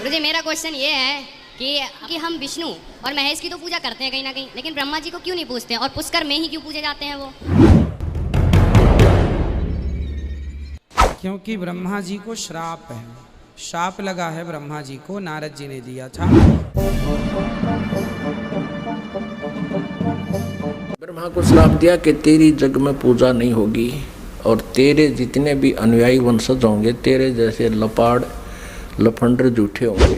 गुरुजी मेरा क्वेश्चन ये है कि हम विष्णु और महेश की तो पूजा करते हैं कहीं ना कहीं, लेकिन ब्रह्मा जी को क्यों नहीं पूजते हैं और पुष्कर में ही क्यों पूजे जाते हैं वो? क्योंकि ब्रह्मा जी को श्राप है, शाप लगा है ब्रह्मा जी को, नारद जी ने दिया था। ब्रह्मा को श्राप दिया कि तेरी जग में पूजा नहीं होगी और तेरे जितने भी अनुयायी वंशज होंगे तेरे जैसे लपाड़ लफंडर झूठे होंगे।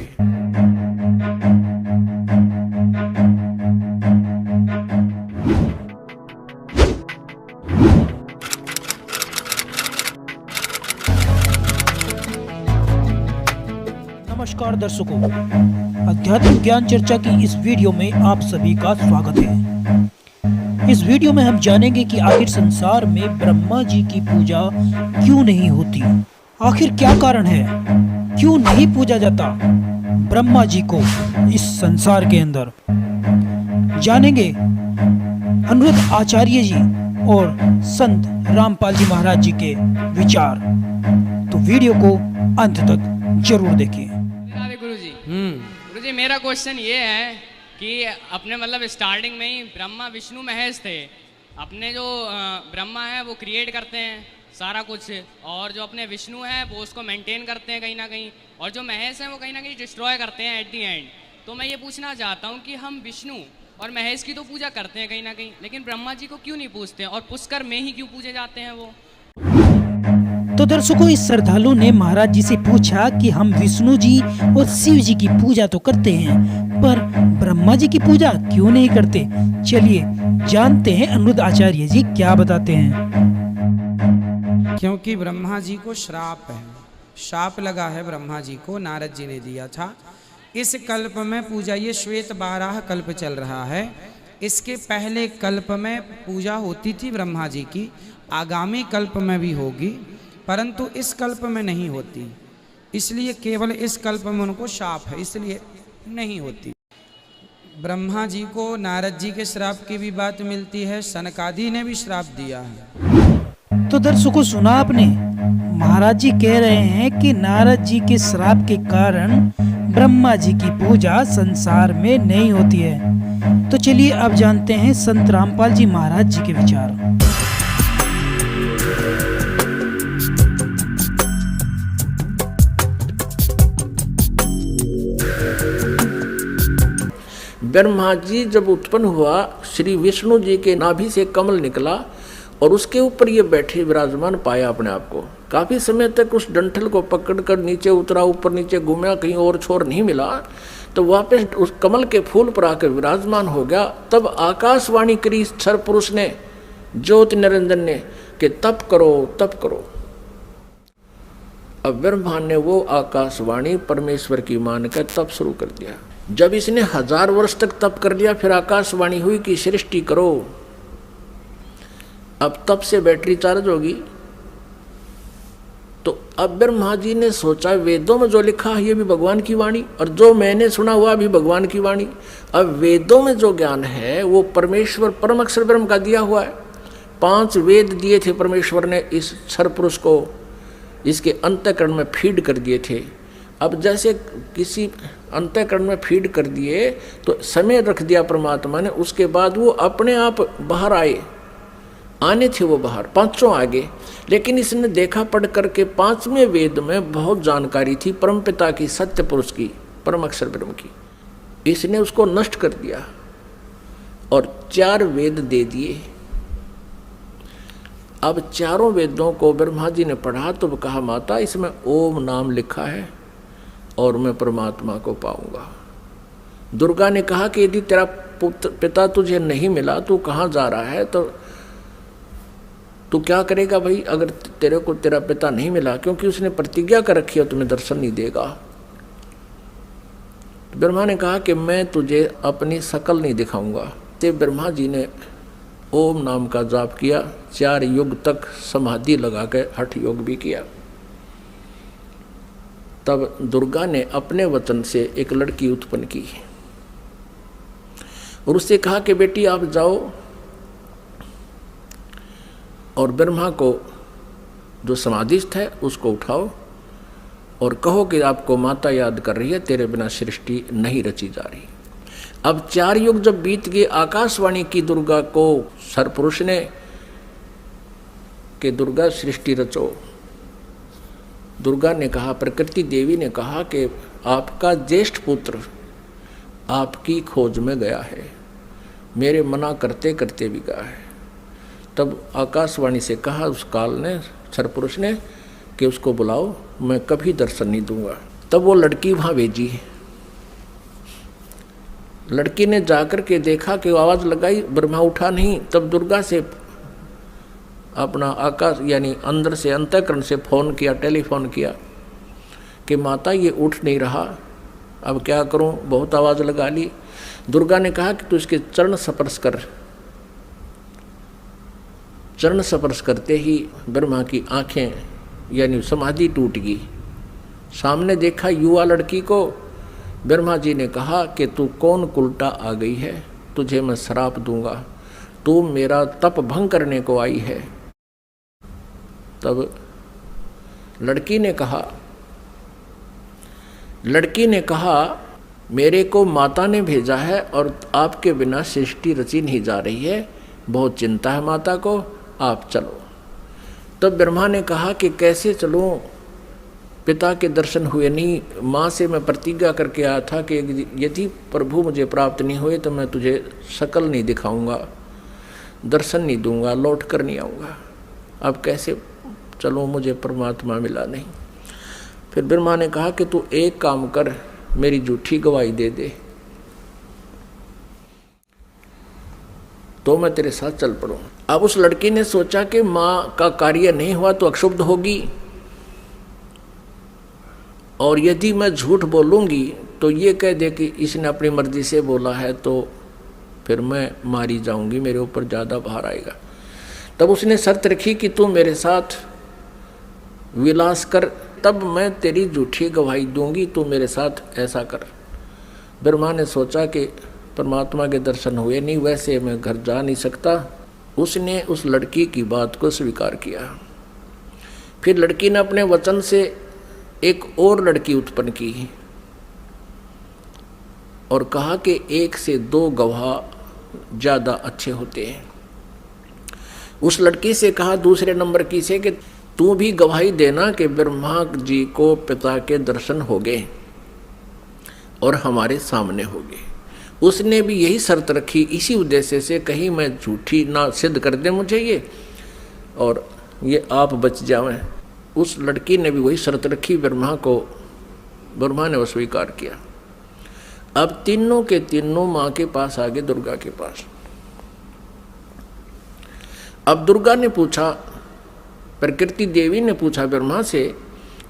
नमस्कार दर्शकों, अध्यात्म ज्ञान चर्चा की इस वीडियो में आप सभी का स्वागत है। इस वीडियो में हम जानेंगे कि आखिर संसार में ब्रह्मा जी की पूजा क्यों नहीं होती, आखिर क्या कारण है, क्यों नहीं पूजा जाता ब्रह्मा जी को इस संसार के अंदर। जानेंगे अनिरुद्ध आचार्य जी और संत रामपाल जी महाराज जी के विचार, तो वीडियो को अंत तक जरूर देखिए। गुरुजी मेरा क्वेश्चन ये है कि अपने मतलब स्टार्टिंग में ही ब्रह्मा विष्णु महेश थे। अपने जो ब्रह्मा है वो क्रिएट करते हैं सारा कुछ, और जो अपने विष्णु हैं वो उसको मेंटेन करते हैं कहीं ना कहीं, और जो महेश हैं वो कहीं ना कहीं डिस्ट्रॉय करते हैं एट दी एंड। तो मैं ये पूछना चाहता हूँ कि हम विष्णु और महेश की तो पूजा करते हैं कहीं ना कहीं, लेकिन ब्रह्मा जी को क्यों नहीं पूजते हैं और पुष्कर में ही क्यों पूजे जाते हैं वो? तो दर्शकों, इस श्रद्धालु ने महाराज जी से पूछा कि हम विष्णु जी और शिव जी की पूजा तो करते हैं पर ब्रह्मा जी की पूजा क्यों नहीं करते। चलिए जानते हैं अनिरुद्ध आचार्य जी क्या बताते हैं। क्योंकि ब्रह्मा जी को श्राप है, शाप लगा है ब्रह्मा जी को, नारद जी ने दिया था। इस कल्प में पूजा, ये श्वेत 12 कल्प चल रहा है, इसके पहले कल्प में पूजा होती थी ब्रह्मा जी की, आगामी कल्प में भी होगी, परंतु इस कल्प में नहीं होती। इसलिए केवल इस कल्प में उनको शाप है, इसलिए नहीं होती। ब्रह्मा जी को नारद जी के श्राप की भी बात मिलती है, सनकादि ने भी श्राप दिया है। तो दर्शकों सुना आपने, महाराज जी कह रहे हैं कि नारद जी के श्राप के कारण ब्रह्मा जी की पूजा संसार में नहीं होती है। तो चलिए अब जानते हैं संत रामपाल जी महाराज जी के विचार। ब्रह्मा जी जब उत्पन्न हुआ, श्री विष्णु जी के नाभि से कमल निकला और उसके ऊपर ये बैठे विराजमान पाया अपने आप को। काफी समय तक उस डंठल को पकड़कर नीचे उतरा, ऊपर नीचे घूमा, कहीं और छोर नहीं मिला, तो वापस उस कमल के फूल पर आकर विराजमान हो गया। तब आकाशवाणी करी क्षर पुरुष ने, ज्योति निरंजन ने, कि तप करो तप करो। अब ब्रह्मा ने वो आकाशवाणी परमेश्वर की मानकर तप शुरू कर दिया। जब इसने 1000 वर्ष तक तप कर लिया, फिर आकाशवाणी हुई कि सृष्टि करो। अब तप से बैटरी चार्ज होगी। तो अब ब्रह्मा जी ने सोचा, वेदों में जो लिखा है ये भी भगवान की वाणी, और जो मैंने सुना हुआ भी भगवान की वाणी। अब वेदों में जो ज्ञान है वो परमेश्वर परम अक्षर ब्रह्म का दिया हुआ है। 5 वेद दिए थे परमेश्वर ने इस क्षर पुरुष को, इसके अंतःकरण में फीड कर दिए थे। अब जैसे किसी अंतःकरण में फीड कर दिए तो समय रख दिया परमात्मा ने, उसके बाद वो अपने आप बाहर आने थे वो बाहर, 5 आगे। लेकिन इसने देखा पढ़ करके 5वें वेद में बहुत जानकारी थी परमपिता की, सत्य पुरुष की, परम अक्षर ब्रह्म की। इसने उसको नष्ट कर दिया और 4 वेद दे दिए। अब चारों वेदों को ब्रह्मा जी ने पढ़ा तो कहा, माता इसमें ओम नाम लिखा है और मैं परमात्मा को पाऊंगा। दुर्गा ने कहा कि यदि तेरा पिता तुझे नहीं मिला, तू कहाँ जा रहा है, तो तू क्या करेगा भाई अगर तेरे को तेरा पिता नहीं मिला, क्योंकि उसने प्रतिज्ञा कर रखी है तुम्हें दर्शन नहीं देगा। तो ब्रह्मा ने कहा कि मैं तुझे अपनी शकल नहीं दिखाऊंगा। तो ब्रह्मा जी ने ओम नाम का जाप किया, 4 युग तक समाधि लगा के हठ योग भी किया। तब दुर्गा ने अपने वचन से एक लड़की उत्पन्न की और उससे कहा कि बेटी आप जाओ और ब्रह्मा को जो समाधिस्थ है उसको उठाओ और कहो कि आपको माता याद कर रही है, तेरे बिना सृष्टि नहीं रची जा रही। अब 4 युग जब बीत गए, आकाशवाणी की दुर्गा को सरपुरुष ने कि दुर्गा सृष्टि रचो। दुर्गा ने कहा, प्रकृति देवी ने कहा कि आपका ज्येष्ठ पुत्र आपकी खोज में गया है, मेरे मना करते करते भी गया है। तब आकाशवाणी से कहा उस काल ने, सरपुरुष ने, कि उसको बुलाओ, मैं कभी दर्शन नहीं दूंगा। तब वो लड़की वहाँ भेजी। लड़की ने जाकर के देखा कि आवाज़ लगाई, ब्रह्मा उठा नहीं। तब दुर्गा से अपना आकाश यानी अंदर से अंतःकरण से फ़ोन किया, टेलीफोन किया कि माता ये उठ नहीं रहा, अब क्या करूं, बहुत आवाज़ लगा ली। दुर्गा ने कहा कि तू इसके चरण स्पर्श कर। चरण स्पर्श करते ही ब्रह्मा की आंखें यानी समाधि टूट गई। सामने देखा युवा लड़की को। ब्रह्मा जी ने कहा कि तू कौन कुलटा आ गई है, तुझे मैं श्राप दूंगा, तू मेरा तप भंग करने को आई है। तब लड़की ने कहा मेरे को माता ने भेजा है और आपके बिना सृष्टि रची नहीं जा रही है, बहुत चिंता है माता को, आप चलो। तब ब्रह्मा ने कहा कि कैसे चलूं, पिता के दर्शन हुए नहीं। माँ से मैं प्रतिज्ञा करके आया था कि यदि प्रभु मुझे प्राप्त नहीं हुए तो मैं तुझे शकल नहीं दिखाऊंगा, दर्शन नहीं दूंगा, लौट कर नहीं आऊँगा। अब कैसे चलूँ, मुझे परमात्मा मिला नहीं। फिर ब्रह्मा ने कहा कि तू एक काम कर, मेरी झूठी गवाही दे दे तो मैं तेरे साथ चल पड़ूँ। अब उस लड़की ने सोचा कि माँ का कार्य नहीं हुआ तो अक्षुब्ध होगी, और यदि मैं झूठ बोलूँगी तो ये कह दे कि इसने अपनी मर्जी से बोला है, तो फिर मैं मारी जाऊँगी, मेरे ऊपर ज़्यादा भार आएगा। तब उसने शर्त रखी कि तू मेरे साथ विलास कर, तब मैं तेरी झूठी गवाही दूंगी, तू मेरे साथ ऐसा कर। ब्रह्मा ने सोचा कि परमात्मा के दर्शन हुए नहीं, वैसे मैं घर जा नहीं सकता। उसने उस लड़की की बात को स्वीकार किया। फिर लड़की ने अपने वचन से एक और लड़की उत्पन्न की और कहा कि 1 से 2 गवाह ज़्यादा अच्छे होते हैं। उस लड़की से कहा दूसरे नंबर की से कि तू भी गवाही देना कि ब्रह्मा जी को पिता के दर्शन हो गए और हमारे सामने हो गए। उसने भी यही शर्त रखी, इसी उद्देश्य से, कहीं मैं झूठी ना सिद्ध कर दे मुझे ये और ये आप बच जावें। उस लड़की ने भी वही शर्त रखी ब्रह्मा ने वो स्वीकार किया। अब तीनों के तीनों माँ के पास आ गए, दुर्गा के पास। अब दुर्गा ने पूछा, प्रकृति देवी ने पूछा ब्रह्मा से,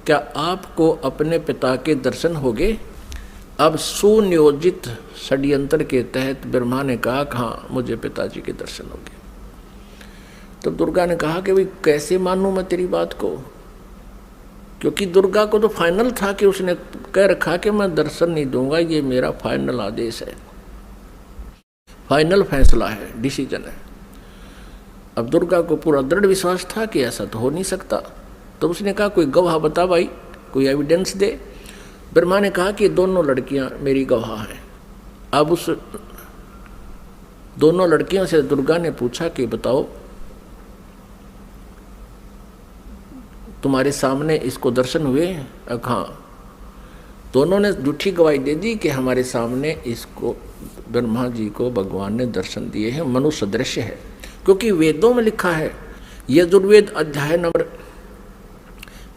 क्या आपको अपने पिता के दर्शन हो गए? अब सुनियोजित षड्यंत्र के तहत ब्रह्मा ने कहा हाँ, मुझे पिताजी के दर्शन हो गए। तब दुर्गा ने कहा कि भाई कैसे मानूं मैं तेरी बात को, क्योंकि दुर्गा को तो फाइनल था कि उसने कह रखा कि मैं दर्शन नहीं दूंगा, ये मेरा फाइनल आदेश है, फाइनल फैसला है, डिसीजन है। अब दुर्गा को पूरा दृढ़ विश्वास था कि ऐसा तो हो नहीं सकता। तो उसने कहा कोई गवाह बता भाई, कोई एविडेंस दे। ब्रह्मा ने कहा कि दोनों लड़कियां मेरी गवाह हैं। अब उस दोनों लड़कियों से दुर्गा ने पूछा कि बताओ तुम्हारे सामने इसको दर्शन हुए? हाँ। दोनों ने झूठी गवाही दे दी कि हमारे सामने इसको ब्रह्मा जी को भगवान ने दर्शन दिए हैं, मनुष्य दृश्य है। क्योंकि वेदों में लिखा है, यजुर्वेद अध्याय नंबर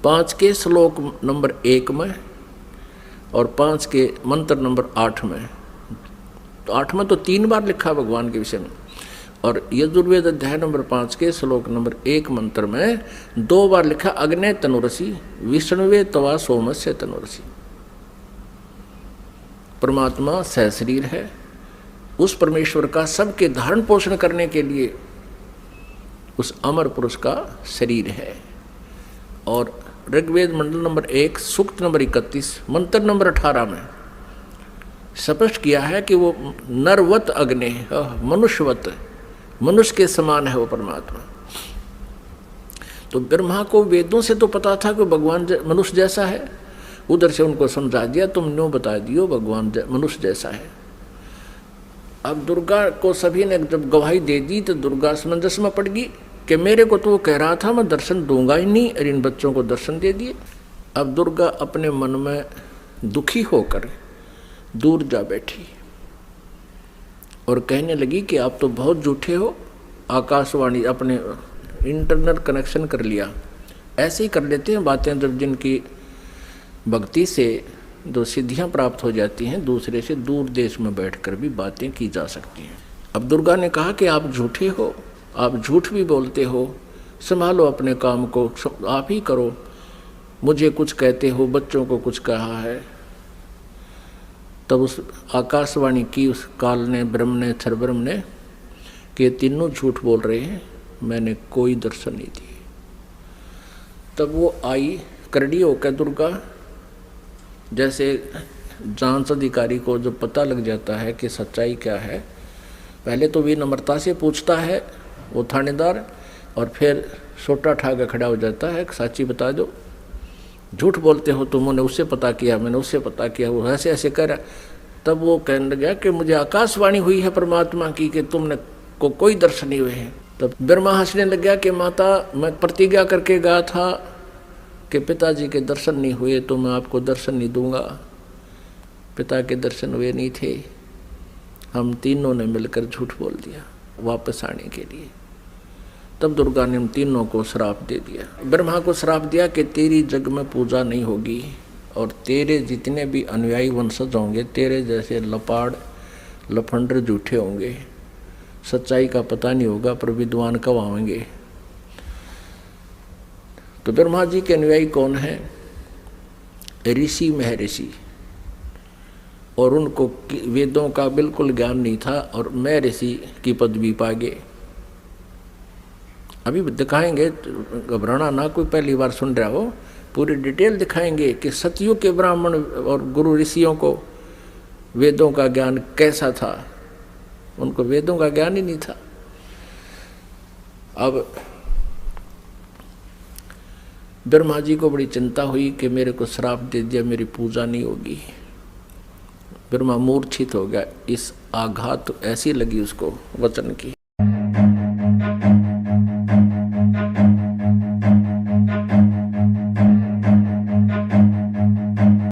5 के श्लोक नंबर 1 में और 5 के मंत्र नंबर 8 में। तो 8 में तो 3 बार लिखा भगवान के विषय में, और यजुर्वेद अध्याय नंबर 5 के श्लोक नंबर 1 मंत्र में 2 बार लिखा, अग्ने तनुरसी विष्णुवे तवा सोमस्य तनुरसी। परमात्मा सहशरीर है, उस परमेश्वर का सबके धारण पोषण करने के लिए उस अमर पुरुष का शरीर है। और ऋग्वेद मंडल नंबर 1 सूक्त नंबर 31 मंत्र नंबर 18 में स्पष्ट किया है कि वो नरवत अग्नि, मनुष्यवत, मनुष्य के समान है वो परमात्मा। तो ब्रह्मा को वेदों से तो पता था कि भगवान मनुष्य जैसा है, उधर से उनको समझा दिया, तुम न्यों बता दियो भगवान मनुष्य जैसा है। अब दुर्गा को सभी ने जब गवाही दे दी तो दुर्गा समंजस में पड़ गई कि मेरे को तो वो कह रहा था मैं दर्शन दूंगा ही नहीं, और इन बच्चों को दर्शन दे दिए। अब दुर्गा अपने मन में दुखी होकर दूर जा बैठी और कहने लगी कि आप तो बहुत झूठे हो। आकाशवाणी अपने इंटरनेट कनेक्शन कर लिया, ऐसे ही कर लेते हैं बातें जब जिनकी भक्ति से जो सिद्धियां प्राप्त हो जाती हैं, दूसरे से दूर देश में बैठकर भी बातें की जा सकती हैं। अब दुर्गा ने कहा कि आप झूठे हो, आप झूठ भी बोलते हो, संभालो अपने काम को, आप ही करो, मुझे कुछ कहते हो, बच्चों को कुछ कहा है। तब उस आकाशवाणी की उस काल ने, ब्रह्म ने, क्षरब्रह्म ने कि ये तीनों झूठ बोल रहे हैं, मैंने कोई दर्शन नहीं दिए। तब वो आई करड़ी होकर दुर्गा, जैसे जांच अधिकारी को जब पता लग जाता है कि सच्चाई क्या है, पहले तो विनम्रता से पूछता है वो थानेदार, और फिर सोटा ठा के खड़ा हो जाता है, सच्ची बता दो, झूठ बोलते हो तुमने उससे पता किया, मैंने उससे पता किया, वो ऐसे ऐसे कह रहा। तब वो कहने लगा कि मुझे आकाशवाणी हुई है परमात्मा की कि तुमने को कोई दर्शन नहीं हुए हैं। तब ब्रह्मा हंसने लग गया कि माता मैं प्रतिज्ञा करके गया था कि पिताजी के दर्शन नहीं हुए तो मैं आपको दर्शन नहीं दूंगा। पिता के दर्शन हुए नहीं थे, हम तीनों ने मिलकर झूठ बोल दिया वापस आने के लिए। तब दुर्गा ने हम तीनों को श्राप दे दिया। ब्रह्मा को श्राप दिया कि तेरी जग में पूजा नहीं होगी और तेरे जितने भी अनुयायी वंशज होंगे तेरे जैसे लपाड़ लफंडर झूठे होंगे, सच्चाई का पता नहीं होगा पर विद्वान कब आएंगे। तो ब्रह्मा जी के अनुयायी कौन है? ऋषि महर्षि, और उनको वेदों का बिल्कुल ज्ञान नहीं था और महर्षि की पदवी पा गए। अभी दिखाएंगे, घबराना ना, कोई पहली बार सुन रहा हो, पूरी डिटेल दिखाएंगे कि सतयुग के ब्राह्मण और गुरु ऋषियों को वेदों का ज्ञान कैसा था। उनको वेदों का ज्ञान ही नहीं था। अब ब्रह्मा जी को बड़ी चिंता हुई कि मेरे को श्राप दे दिया, मेरी पूजा नहीं होगी। ब्रह्मा मूर्छित हो गया, इस आघात ऐसी लगी उसको वचन की।